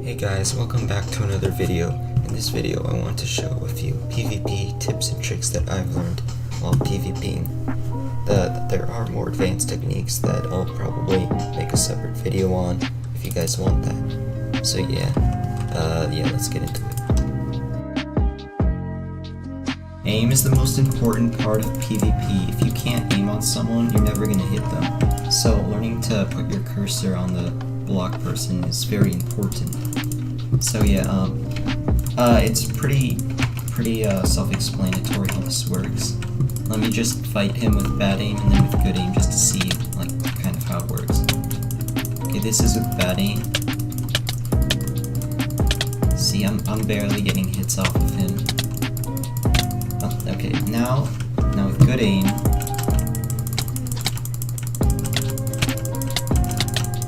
Hey guys, welcome back to another video. In this video I want to show a few PvP tips and tricks that I've learned while PvPing. There are more advanced techniques that I'll probably make a separate video on if you guys want that. So yeah, let's get into it. Aim is the most important part of PvP. If you can't aim on someone, you're never gonna hit them. So learning to put your cursor on the block person is very important. So yeah, it's pretty self-explanatory how this works. Let me just fight him with bad aim and then with good aim just to see like kind of how it works. Okay, this is with bad aim. See, I'm barely getting hits off of him. Okay, now with good aim.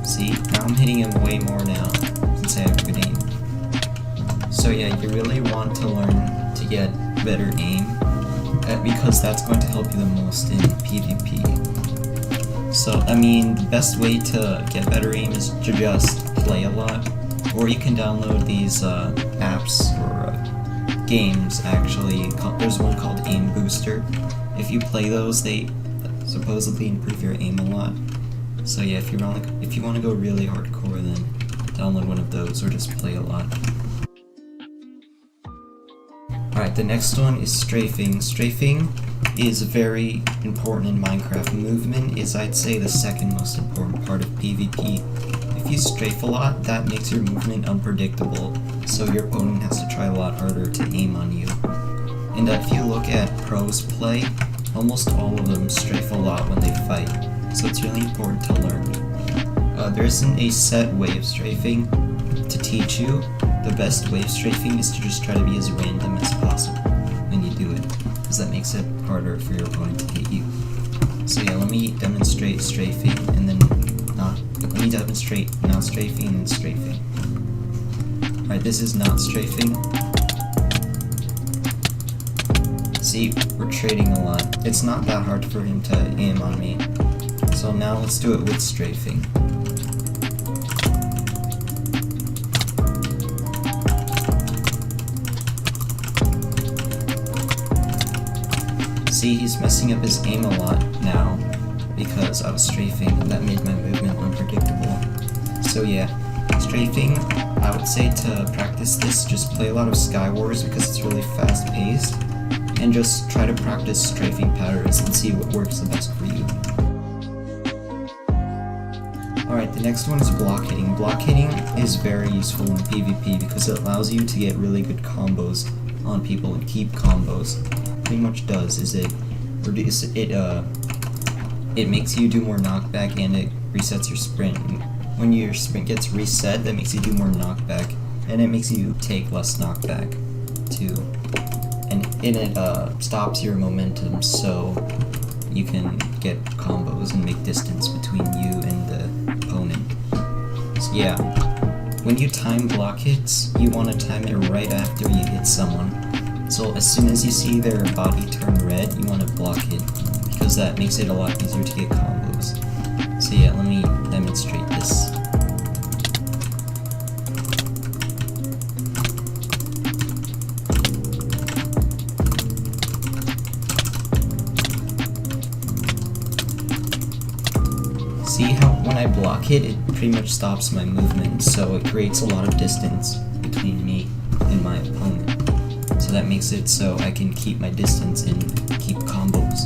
See, now I'm hitting him way more now since I have good aim. So yeah, you really want to learn to get better aim because that's going to help you the most in PvP. So I mean, the best way to get better aim is to just play a lot, or you can download these apps or games actually. There's one called Aim Booster. If you play those, they supposedly improve your aim a lot. So yeah, if you want to go really hardcore, then download one of those or just play a lot. Alright, the next one is strafing. Strafing is very important in Minecraft. Movement is, I'd say, the second most important part of PvP. If you strafe a lot, that makes your movement unpredictable, so your opponent has to try a lot harder to aim on you. And if you look at pros play, almost all of them strafe a lot when they fight, so it's really important to learn. There isn't a set way of strafing to teach you. The best way of strafing is to just try to be as random as possible when you do it, because that makes it harder for your opponent to hit you. So yeah, let me demonstrate strafing and then let me demonstrate not strafing and strafing. Alright, this is not strafing. See, we're trading a lot. It's not that hard for him to aim on me. So now let's do it with strafing. See, he's messing up his aim a lot now because I was strafing, and that made my movement unpredictable. So yeah, strafing, I would say to practice this, just play a lot of Sky Wars because it's really fast paced, and just try to practice strafing patterns and see what works the best for you. Alright, the next one is block hitting. Block hitting is very useful in PvP because it allows you to get really good combos on people and keep combos. Pretty much does is it makes you do more knockback and it resets your sprint. When your sprint gets reset, that makes you do more knockback and it makes you take less knockback too. And it stops your momentum so you can get combos and make distance between you and the opponent. So yeah, when you time block hits, you want to time it right after you hit someone. So as soon as you see their body turn red, you want to block it, because that makes it a lot easier to get combos. So yeah, let me demonstrate this. See how when I block it, it pretty much stops my movement, so it creates a lot of distance between me and my opponent. So that makes it so I can keep my distance and keep combos.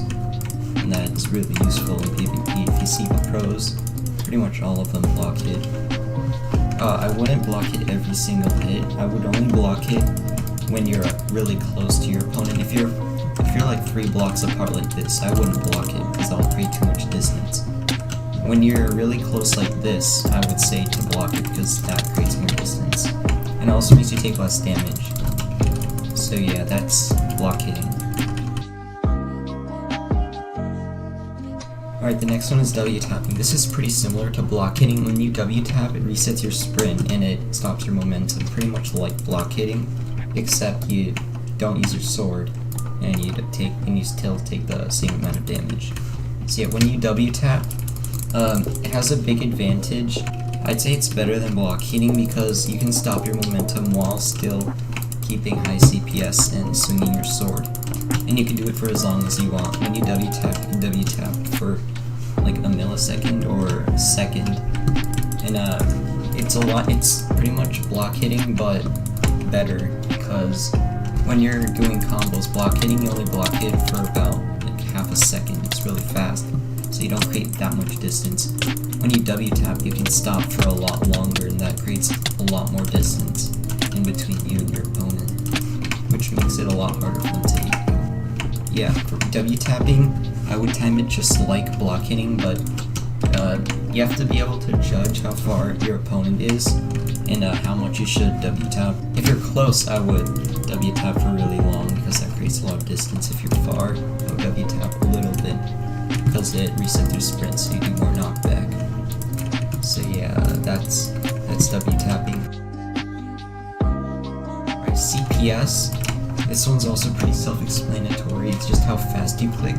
And that is really useful in PvP. If you see the pros, pretty much all of them block hit. I wouldn't block hit every single hit. I would only block hit when you're really close to your opponent. If you're like 3 blocks apart like this, I wouldn't block it because that'll create too much distance. When you're really close like this, I would say to block it because that creates more distance. And it also makes you take less damage. So yeah, that's block hitting. Alright, the next one is W tapping. This is pretty similar to block hitting. When you W tap, it resets your sprint and it stops your momentum, pretty much like block hitting, except you don't use your sword and you still take the same amount of damage. So yeah, when you W tap, it has a big advantage I'd say it's better than block hitting because you can stop your momentum while still keeping high CPS and swinging your sword. And you can do it for as long as you want. When you W tap, you can W tap for like a millisecond or a second. And it's pretty much block hitting, but better, because when you're doing combos, block hitting, you only block hit for about like half a second. It's really fast, so you don't create that much distance. When you W tap, you can stop for a lot longer, and that creates a lot more distance in between you and your opponent, which makes it a lot harder for them to hit you. Yeah, for W tapping, I would time it just like block hitting, but you have to be able to judge how far your opponent is and how much you should W tap. If you're close, I would W tap for really long because that creates a lot of distance. If you're far, I would W tap a little bit because it resets your sprint, so you do more knockback. So yeah, that's W tapping. Alright, CPS. This one's also pretty self-explanatory. It's just how fast you click.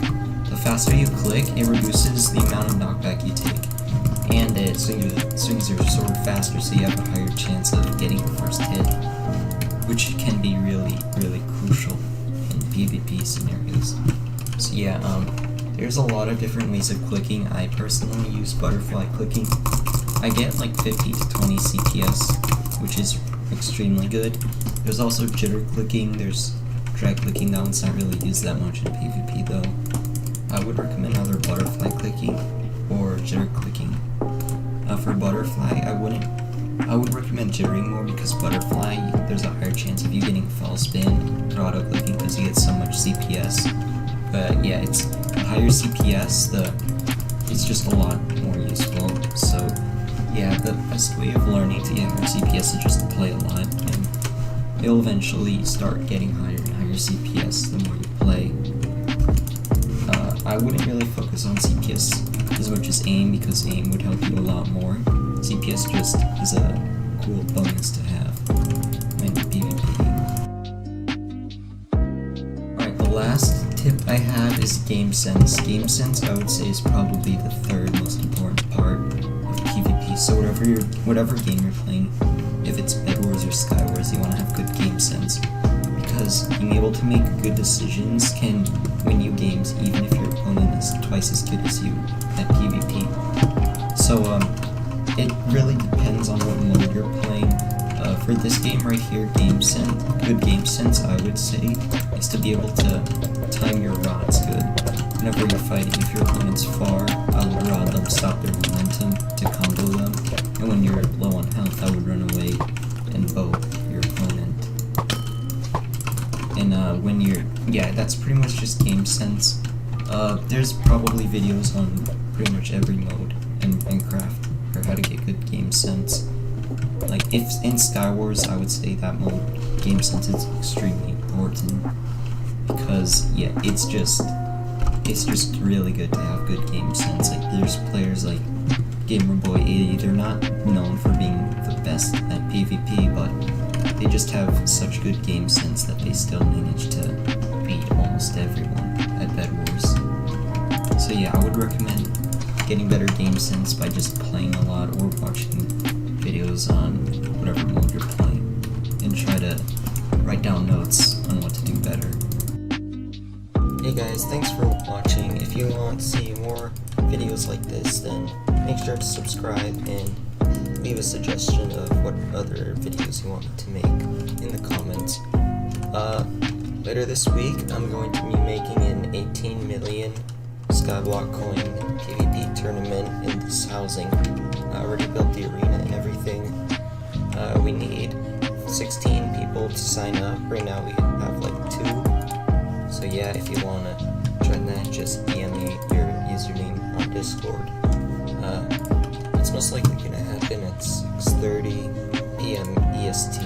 The faster you click, it reduces the amount of knockback you take, and it swings your sword faster, so you have a higher chance of getting the first hit, which can be really, really crucial in PvP scenarios. So yeah, there's a lot of different ways of clicking. I personally use butterfly clicking. I get like 50 to 20 CPS, which is extremely good. There's also jitter clicking, there's drag clicking. That one's not really used that much in PvP though. I would recommend either butterfly clicking or jitter clicking. For butterfly, I would recommend jittering more, because butterfly, there's a higher chance of you getting fall spin or auto clicking because you get so much CPS. But yeah, it's the higher CPS, it's just a lot more useful. So yeah, the best way of learning to get higher CPS is just to play a lot, and you'll eventually start getting higher and higher CPS the more you play. I wouldn't really focus on CPS as much as aim, because aim would help you a lot more. CPS just is a cool bonus to have when PvP. Alright, the last tip I have is game sense. Game sense, I would say, is probably the third most important part of PvP. So whatever game you're playing, if it's Bed Wars or Sky Wars, you want to have good game sense, because being able to make good decisions can win you games even if your opponent is twice as good as you at PvP. So it really depends on what mode you're playing. For this game right here, good game sense, I would say, is to be able to time your rods good. Whenever you're fighting, if your opponent's far, I would rod them, stop their momentum to combo them, and when you're low on health, I would run away and bow your opponent. And that's pretty much just game sense. There's probably videos on pretty much every mode in Minecraft for how to get good game sense. Like, if in Sky Wars, I would say that mode, game sense, is extremely important, because yeah, it's just really good to have good game sense. Like, there's players like Gamerboy80, they're not known for being the best at PvP, but they just have such good game sense that they still manage to beat almost everyone at Bed Wars. So yeah, I would recommend getting better game sense by just playing a lot or watching videos on whatever mode you're playing, and try to write down notes on what to do better. Hey guys, thanks for watching. If you want to see more videos like this, then make sure to subscribe and leave a suggestion of what other videos you want me to make in the comments. Later this week, I'm going to be making an 18 million Skyblock coin PvP tournament in this housing. I already built the arena and everything. We need 16 people to sign up. Right now we have like 2. So yeah, if you wanna join that, just DM me your username on Discord. It's most likely gonna happen at 6:30 p.m. EST.